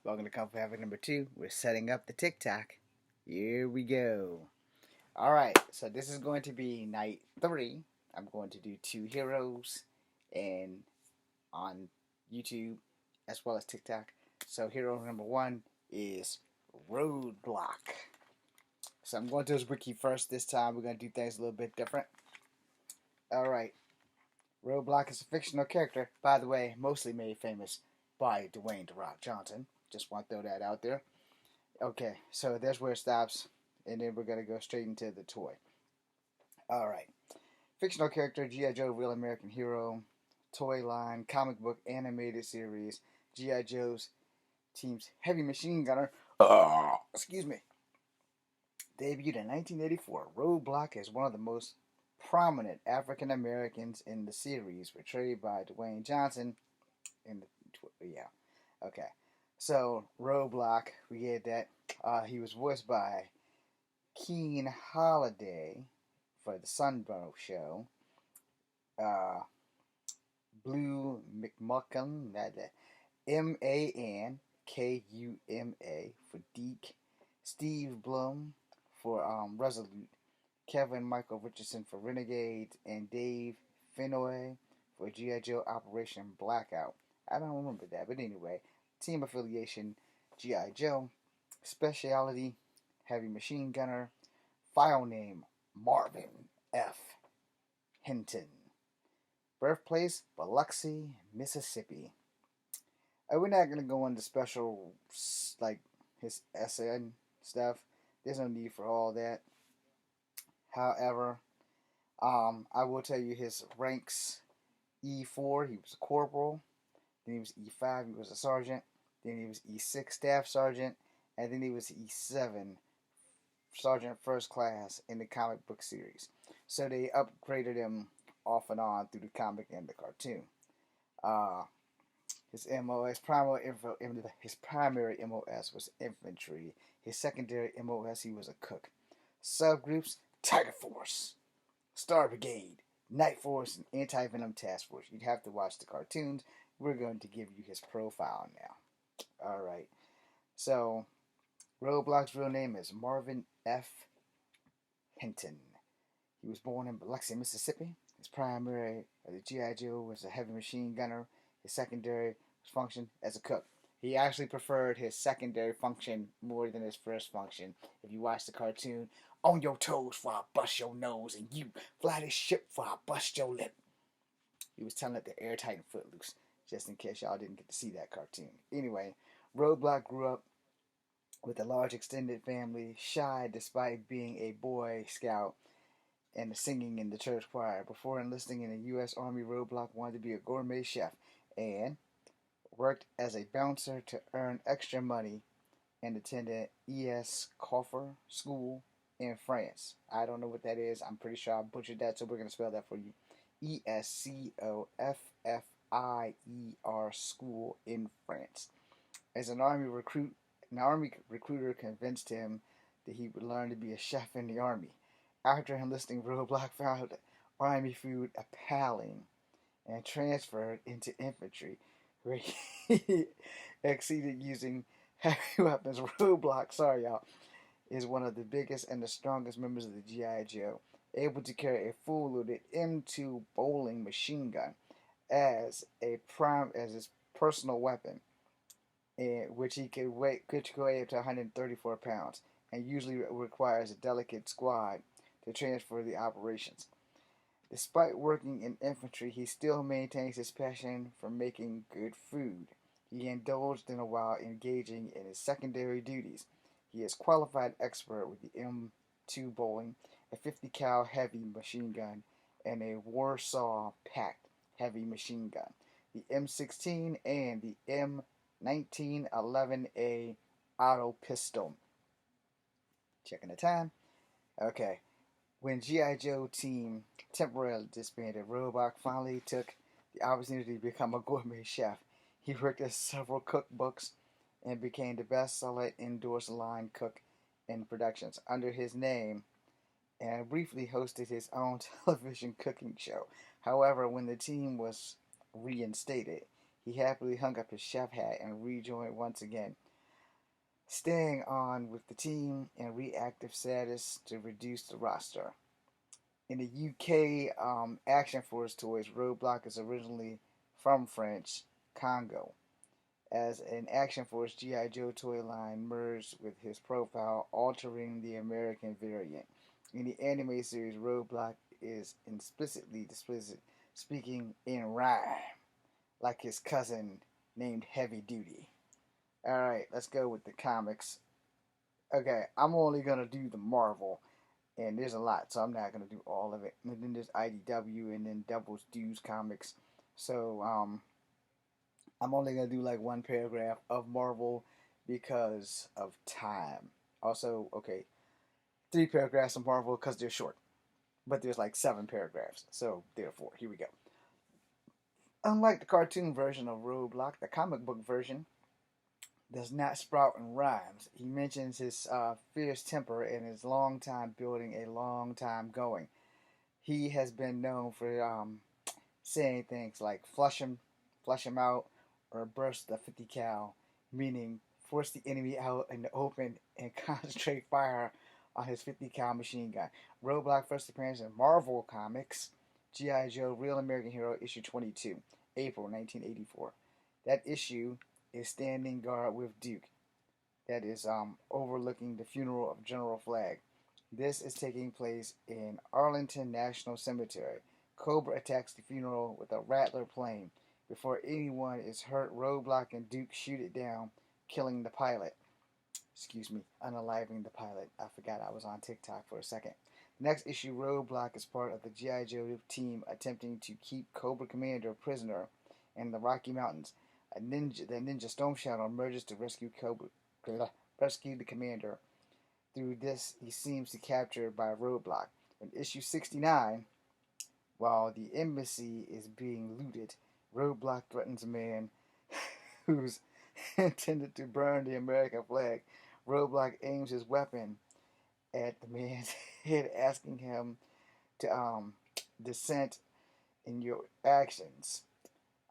Welcome to Comfort Habit number 2. We're setting up the TikTok. Here we go. Alright, so this is going to be night 3. I'm going to do 2 heroes and on YouTube as well as TikTok. So hero number 1 is Roadblock. So I'm going to do his wiki first this time. We're going to do things a little bit different. Alright, Roadblock is a fictional character, by the way, mostly made famous by Dwayne "The Rock" Johnson. Just want to throw that out there. Okay, so there's where it stops, and then we're going to go straight into the toy. Alright. Fictional character, G.I. Joe, Real American Hero, toy line, comic book, animated series, G.I. Joe's team's heavy machine gunner. Excuse me. Debuted in 1984, Roadblock is one of the most prominent African Americans in the series, portrayed by Dwayne Johnson. Okay. So Roadblock, we get that. He was voiced by Keen Holiday for the Sunbow Show. Blue McMuckum, Mankuma for Deke. Steve Blum for Resolute. Kevin Michael Richardson for Renegade, and Dave Fennoy for G.I. Joe Operation Blackout. I don't remember that, but anyway, team affiliation G.I. Joe, specialty heavy machine gunner, file name Marvin F. Hinton, birthplace Biloxi, Mississippi. We're not gonna go into special like his essay and stuff. There's no need for all that. However, I will tell you his ranks: E4, he was a corporal. Then he was E5, he was a sergeant. Then he was E6, staff sergeant. And then he was E7, sergeant first class in the comic book series. So they upgraded him off and on through the comic and the cartoon. His primary MOS was infantry. His secondary MOS, he was a cook. Subgroups: Tiger Force, Star Brigade, Night Force, and Anti-Venom Task Force. You'd have to watch the cartoons. We're going to give you his profile now. Alright. So, Roadblock's real name is Marvin F. Hinton. He was born in Biloxi, Mississippi. His primary as a G.I. Joe was a heavy machine gunner. His secondary function as a cook. He actually preferred his secondary function more than his first function. If you watch the cartoon, on your toes for I bust your nose, and you fly this ship for I bust your lip. He was telling it to Airtight and Footloose, just in case y'all didn't get to see that cartoon. Anyway, Roadblock grew up with a large extended family, shy despite being a Boy Scout and singing in the church choir. Before enlisting in the U.S. Army, Roadblock wanted to be a gourmet chef and worked as a bouncer to earn extra money and attended E.S. Coffer School in France. I don't know what that is. I'm pretty sure I butchered that, so we're going to spell that for you. ESCOFFIER School in France. As an army recruiter convinced him that he would learn to be a chef in the army. After enlisting, Roadblock found army food appalling and transferred into infantry, where he exceeded using heavy weapons. Roadblock, sorry y'all, is one of the biggest and the strongest members of the G.I. Joe, able to carry a full-loaded M2 bowling machine gun as his personal weapon, which he could weigh up to 134 pounds, and usually requires a delicate squad to transfer the operations. Despite working in infantry, he still maintains his passion for making good food. He indulged in it while engaging in his secondary duties. He is qualified expert with the M2 bowling, a 50 cal heavy machine gun, and a Warsaw packed heavy machine gun, the M16 and the M1911A auto pistol. Checking the time. Okay. When G.I. Joe team temporarily disbanded, Roadblock finally took the opportunity to become a gourmet chef. He worked at several cookbooks and became the best-selling indoors line cook in productions under his name, and briefly hosted his own television cooking show. However, when the team was reinstated, he happily hung up his chef hat and rejoined once again. staying on with the team and reactive status to reduce the roster. In the UK, Action Force Toys, Roadblock is originally from French Congo. As an Action Force G.I. Joe toy line merged with his profile, altering the American variant. In the anime series, Roadblock is explicitly speaking in rhyme, like his cousin named Heavy Duty. Alright, let's go with the comics. Okay, I'm only gonna do the Marvel, and there's a lot, so I'm not gonna do all of it. And then there's IDW, and then Devil's Dues comics. So I'm only gonna do like one paragraph of Marvel because of time. Also, okay, 3 paragraphs of Marvel because they're short, but there's like 7 paragraphs. So therefore, here we go. Unlike the cartoon version of Roadblock, the comic book version does not sprout in rhymes. He mentions his fierce temper and his long time building a long time going. He has been known for saying things like flush him out, or burst the 50 cal, meaning force the enemy out in the open and concentrate fire on his 50 cal machine gun. Roadblock first appearance in Marvel Comics, G.I. Joe Real American Hero, issue 22, April 1984. That issue is standing guard with Duke. That is overlooking the funeral of General Flagg. This is taking place in Arlington National Cemetery. Cobra attacks the funeral with a Rattler plane. Before anyone is hurt, Roadblock and Duke shoot it down, killing the pilot. Excuse me, unaliving the pilot. I forgot I was on TikTok for a second. Next issue, Roadblock is part of the G.I. Joe team attempting to keep Cobra Commander prisoner in the Rocky Mountains. The ninja Storm Shadow emerges to rescue the commander. Through this, he seems to captured by Roadblock. In issue 69, while the embassy is being looted, Roadblock threatens a man who's intended to burn the American flag. Roadblock aims his weapon at the man's head, asking him to dissent in your actions.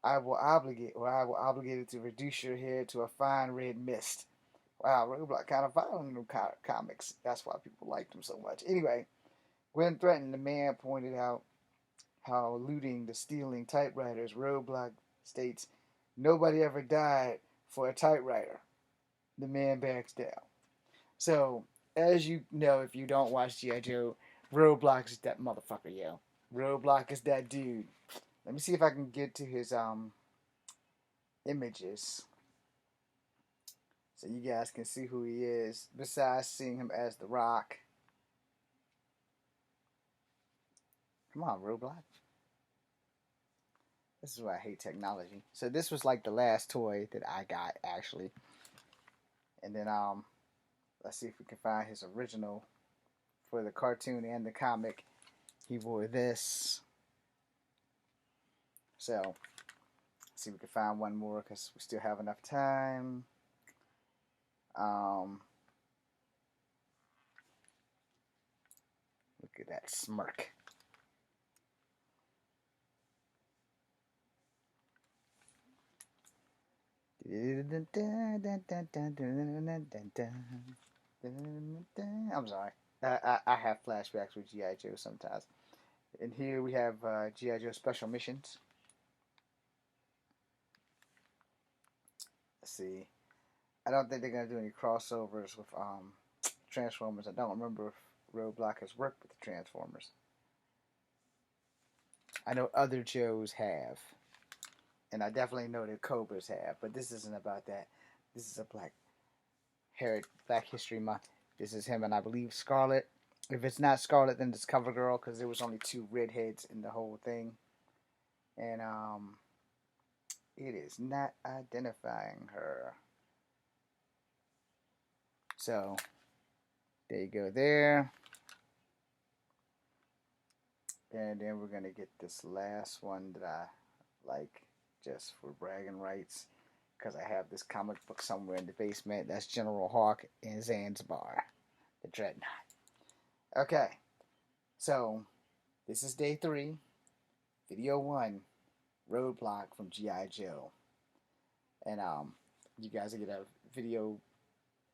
I will obligate it to reduce your head to a fine red mist. Wow, Roadblock kind of violent in the comics. That's why people liked him so much. Anyway, when threatened, the man pointed out how looting the stealing typewriters. Roadblock states, "Nobody ever died for a typewriter." The man backs down. So, as you know, if you don't watch G.I. Joe, Roadblock is that motherfucker, yo. Roadblock is that dude. Let me see if I can get to his images, so you guys can see who he is, besides seeing him as The Rock. Come on, Roadblock. This is why I hate technology. So this was like the last toy that I got, actually. And then, let's see if we can find his original for the cartoon and the comic. He wore this. So, let's see if we can find one more, because we still have enough time. Look at that smirk. I'm sorry. I have flashbacks with G.I. Joe sometimes. And here we have G.I. Joe Special Missions. Let's see. I don't think they're going to do any crossovers with Transformers. I don't remember if Roadblock has worked with the Transformers. I know other Joes have. And I definitely know that Cobras have. But this isn't about that. This is a Black History Month. This is him and I believe Scarlet. If it's not Scarlet, then it's CoverGirl, because there was only 2 redheads in the whole thing. And it is not identifying her. So there you go there. And then we're going to get this last one that I like, just for bragging rights, because I have this comic book somewhere in the basement. That's General Hawk in Zanzibar, the Dreadnought. Okay, so this is day 3, video 1, Roadblock from G.I. Joe. And you guys will get a video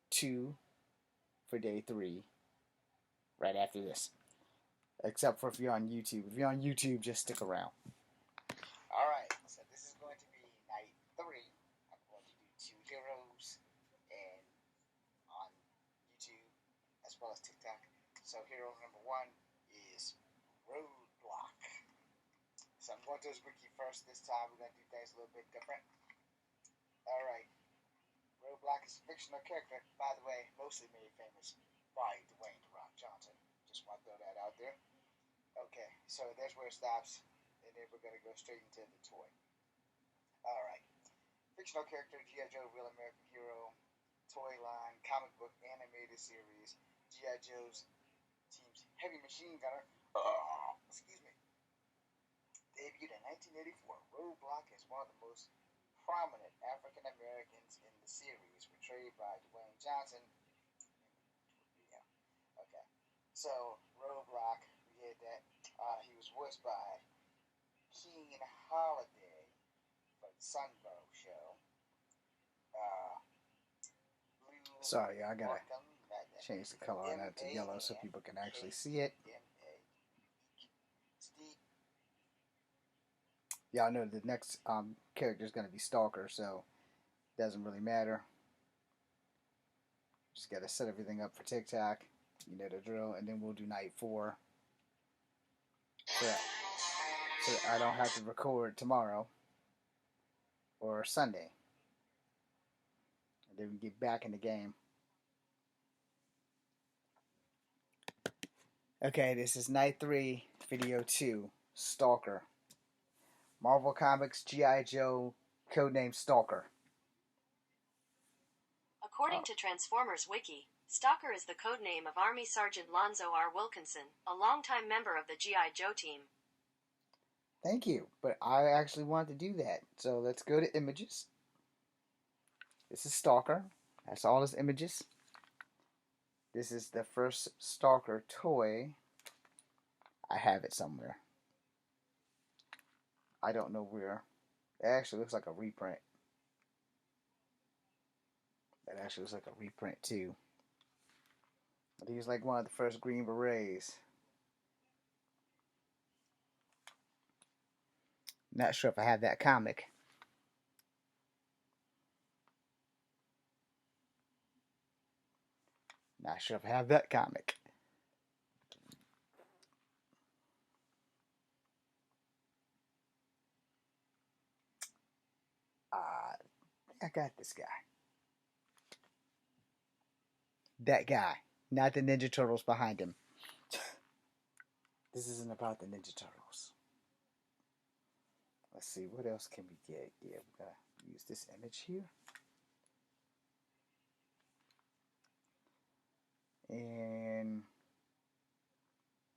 2 for day 3 right after this. Except for if you're on YouTube. If you're on YouTube, just stick around. Alright, so this is going to be night 3. I'm going to do 2 heroes and on YouTube as well as TikTok. So hero number 1 is Roadblock. So I'm going to do his wiki first this time. We're going to do things a little bit different. Alright. Roadblock is a fictional character, by the way, mostly made famous by Dwayne "The Rock" Johnson. Just want to throw that out there. Okay, so there's where it stops, and then we're going to go straight into the toy. Alright. Fictional character, G.I. Joe, Real American Hero, toy line, comic book, animated series, G.I. Joe's team's heavy machine gunner. Excuse me. Debuted in 1984, Roadblock is one of the most prominent African Americans in the series, portrayed by Dwayne Johnson. Yeah, okay. So, Roadblock, we had that. He was voiced by Keen Holiday for the Sunbow Show. Sorry, I gotta change the color on that to yellow so people can actually see it. Y'all know the next character is going to be Stalker, so it doesn't really matter. Just got to set everything up for TikTok. You know the drill. And then we'll do night 4. So I don't have to record tomorrow or Sunday. And then we get back in the game. Okay, this is night 3, video 2, Stalker. Marvel Comics G.I. Joe, codename Stalker. According to Transformers Wiki, Stalker is the codename of Army Sergeant Lonzo R. Wilkinson, a longtime member of the G.I. Joe team. Thank you, but I actually wanted to do that. So let's go to images. This is Stalker. That's all his images. This is the first Stalker toy. I have it somewhere. I don't know where. It actually looks like a reprint. That actually looks like a reprint too. But he was like one of the first Green Berets. Not sure if I have that comic. Not sure if I have that comic. I got this guy. That guy. Not the Ninja Turtles behind him. This isn't about the Ninja Turtles. Let's see, what else can we get? Yeah, we're going to use this image here. And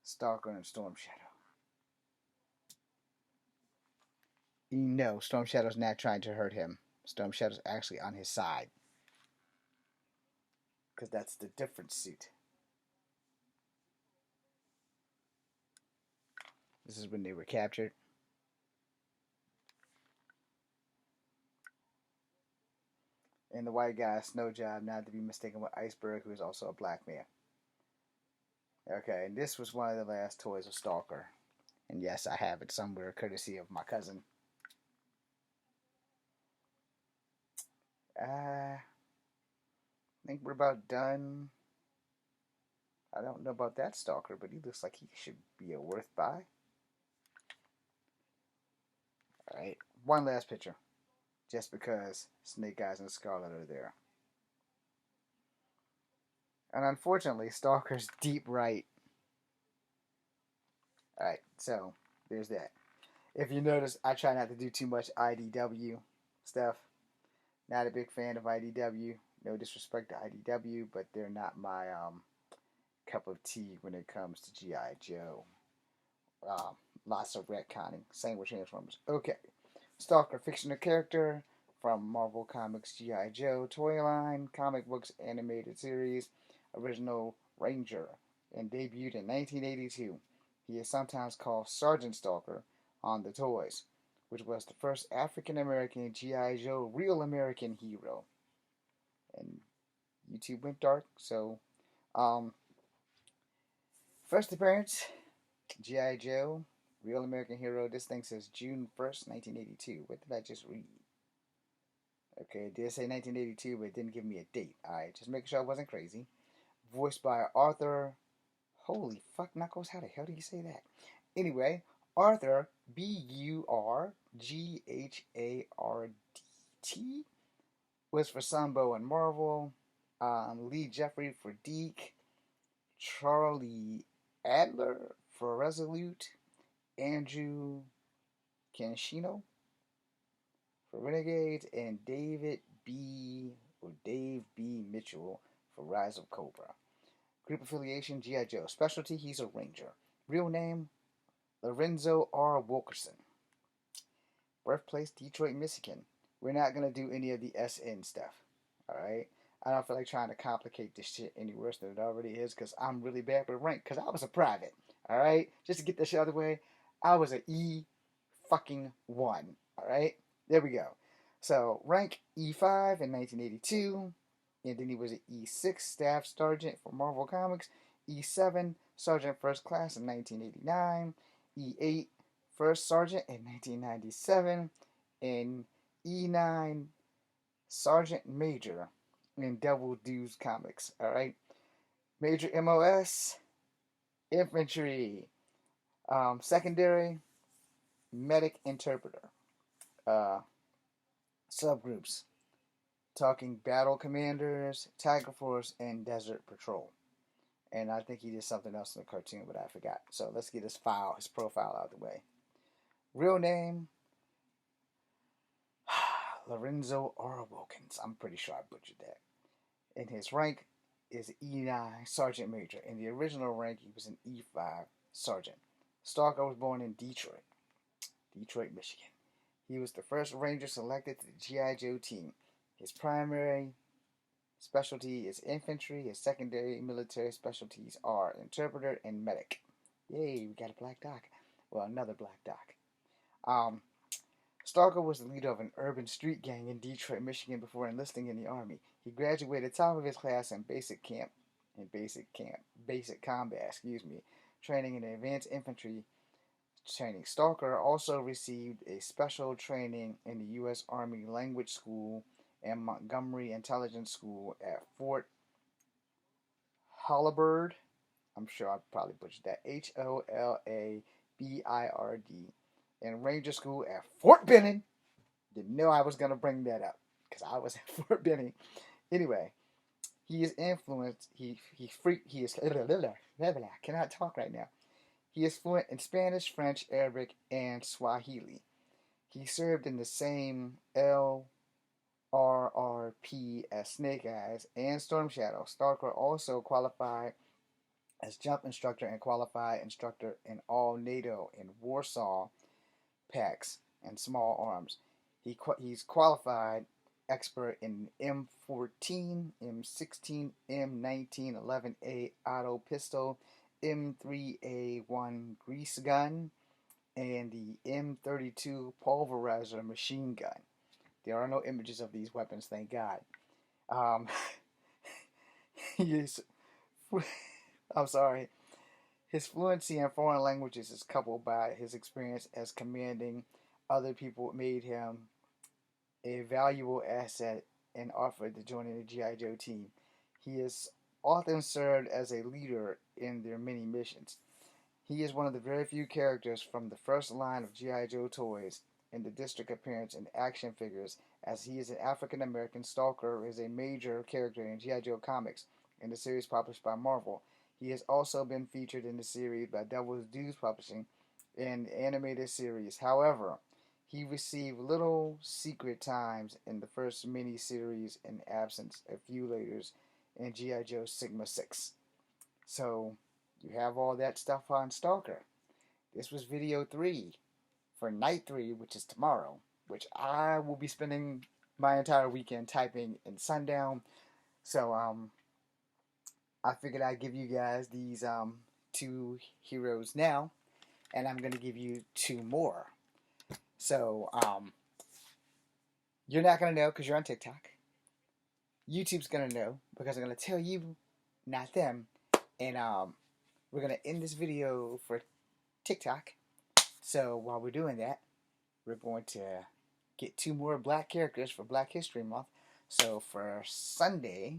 Stalker and Storm Shadow. You know, Storm Shadow's not trying to hurt him. Storm Shadow's actually on his side. Because that's the different suit. This is when they were captured. And the white guy, Snow Job, not to be mistaken with Iceberg, who is also a black man. Okay, and this was one of the last toys of Stalker. And yes, I have it somewhere, courtesy of my cousin. I think we're about done. I don't know about that Stalker, but he looks like he should be a worth buy. Alright, one last picture. Just because Snake Eyes and Scarlet are there. And unfortunately, Stalker's deep right. Alright, so there's that. If you notice, I try not to do too much IDW stuff. Not a big fan of IDW. No disrespect to IDW, but they're not my cup of tea when it comes to G.I. Joe. Lots of retconning. Same with Transformers. Okay. Stalker, fictional character from Marvel Comics G.I. Joe toy line, comic books, animated series, original Ranger, and debuted in 1982. He is sometimes called Sergeant Stalker on the toys, which was the first African American G.I. Joe real American hero. And you YouTube went dark. So, um, first appearance, G.I. Joe, Real American Hero. This thing says June 1st, 1982. What did I just read? Okay, it did say 1982, but it didn't give me a date. Alright, just making sure I wasn't crazy. Voiced by Arthur. Holy fuck, Knuckles, how the hell do you say that? Anyway, Arthur, Burghart, was for Sunbow and Marvel. Lee Jeffrey for Deke. Charlie Adler for Resolute. Andrew Canshino for Renegades. And Dave B. Mitchell for Rise of Cobra. Group affiliation, G.I. Joe. Specialty, he's a Ranger. Real name, Lorenzo R. Wilkerson. Birthplace, Detroit, Michigan. We're not going to do any of the SN stuff. Alright? I don't feel like trying to complicate this shit any worse than it already is because I'm really bad with rank because I was a private. Alright? Just to get this shit out of the way, I was an E fucking 1. Alright? There we go. So, rank E5 in 1982. And then he was an E6 Staff Sergeant for Marvel Comics. E7 Sergeant First Class in 1989. E8 First Sergeant in 1997. And E9 Sergeant Major in Devil Dudes Comics. Alright? Major MOS, Infantry. Secondary, Medic Interpreter. Subgroups. Talking Battle Commanders, Tiger Force, and Desert Patrol. And I think he did something else in the cartoon, but I forgot. So let's get his profile out of the way. Real name, Lorenzo R. Wilkins. I'm pretty sure I butchered that. And his rank is E9 Sergeant Major. In the original rank, he was an E5 Sergeant. Stalker was born in Detroit, Michigan. He was the first Ranger selected to the G.I. Joe team. His primary specialty is infantry. His secondary military specialties are interpreter and medic. Yay, we got a black doc. Well, another black doc. Stalker was the leader of an urban street gang in Detroit, Michigan before enlisting in the Army. He graduated top of his class in basic combat, training in advanced infantry training. Stalker also received a special training in the U.S. Army Language School and Montgomery Intelligence School at Fort Holabird. I'm sure I probably butchered that. Holabird. And Ranger School at Fort Benning. Didn't know I was going to bring that up because I was at Fort Benning. Anyway, he is influenced. He is. I cannot talk right now. He is fluent in Spanish, French, Arabic, and Swahili. He served in the same LRRP as Snake Eyes and Storm Shadow. Stalker also qualified as jump instructor and qualified instructor in all NATO and Warsaw packs and small arms. He's qualified expert in M14, M16, M19, 11A auto pistol, M3A1 grease gun, and the M32 pulverizer machine gun. There are no images of these weapons, thank God. I'm sorry. His fluency in foreign languages is coupled by his experience as commanding other people made him a valuable asset and offered to join in the G.I. Joe team. He has often served as a leader in their many missions. He is one of the very few characters from the first line of G.I. Joe toys in the district appearance in action figures, as he is an African American. Stalker is a major character in G.I. Joe comics in the series published by Marvel. He has also been featured in the series by Devil's Dudes Publishing in the animated series. However, he received little secret times in the first mini-series in absence a few later in G.I. Joe Sigma 6. So, you have all that stuff on Stalker. This was video 3 for night 3, which is tomorrow, which I will be spending my entire weekend typing in Sundown. So, I figured I'd give you guys these 2 heroes now, and I'm going to give you 2 more. So, you're not going to know because you're on TikTok. YouTube's gonna know because I'm gonna tell you, not them. And we're gonna end this video for TikTok. So while we're doing that, we're going to get 2 more black characters for Black History Month. So for Sunday,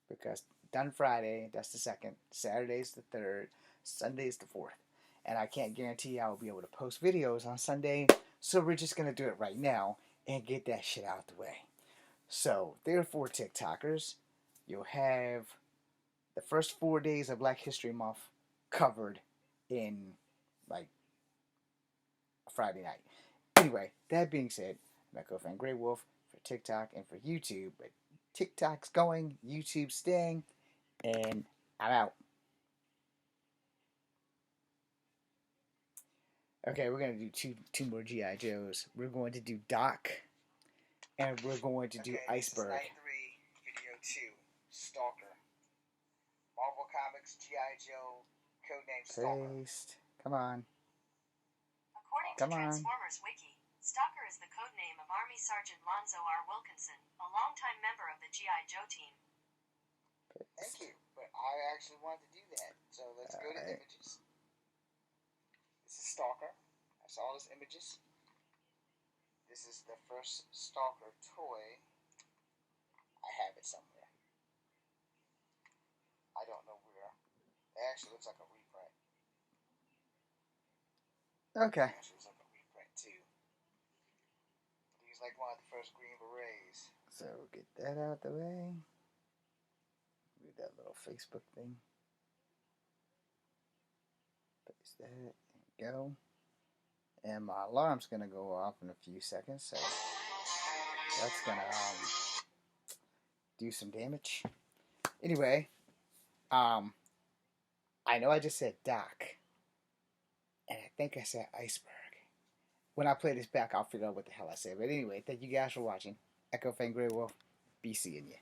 because done Friday, that's the 2nd, Saturday's the 3rd, Sunday's the 4th. And I can't guarantee I will be able to post videos on Sunday, so we're just going to do it right now and get that shit out the way. So, therefore, TikTokers, you'll have the first 4 days of Black History Month covered in, like, a Friday night. Anyway, that being said, I'm Echo Fan Grey Wolf for TikTok and for YouTube, but TikTok's going, YouTube's staying, and I'm out. Okay, we're gonna do two more GI Joes. We're going to do Doc, and we're going to do Iceberg. This is night 3, video 2, Stalker. Marvel Comics GI Joe, codename Stalker. Paste. Come on. According to Transformers Wiki, Stalker is the codename of Army Sergeant Lonzo R. Wilkinson, a longtime member of the GI Joe team. Paste. Thank you, but I actually wanted to do that, so let's go to images. This is Stalker. I saw his images. This is the first Stalker toy. I have it somewhere. I don't know where. It actually looks like a reprint. Okay. It actually looks like a reprint too. He's like one of the first Green Berets. So get that out the way. Read that little Facebook thing. Paste that. There we go. And my alarm's gonna go off in a few seconds, so that's gonna do some damage. Anyway, I know I just said Doc, and I think I said Iceberg. When I play this back, I'll figure out what the hell I said. But anyway, thank you guys for watching. Echo Fan Grey Wolf, be seeing you.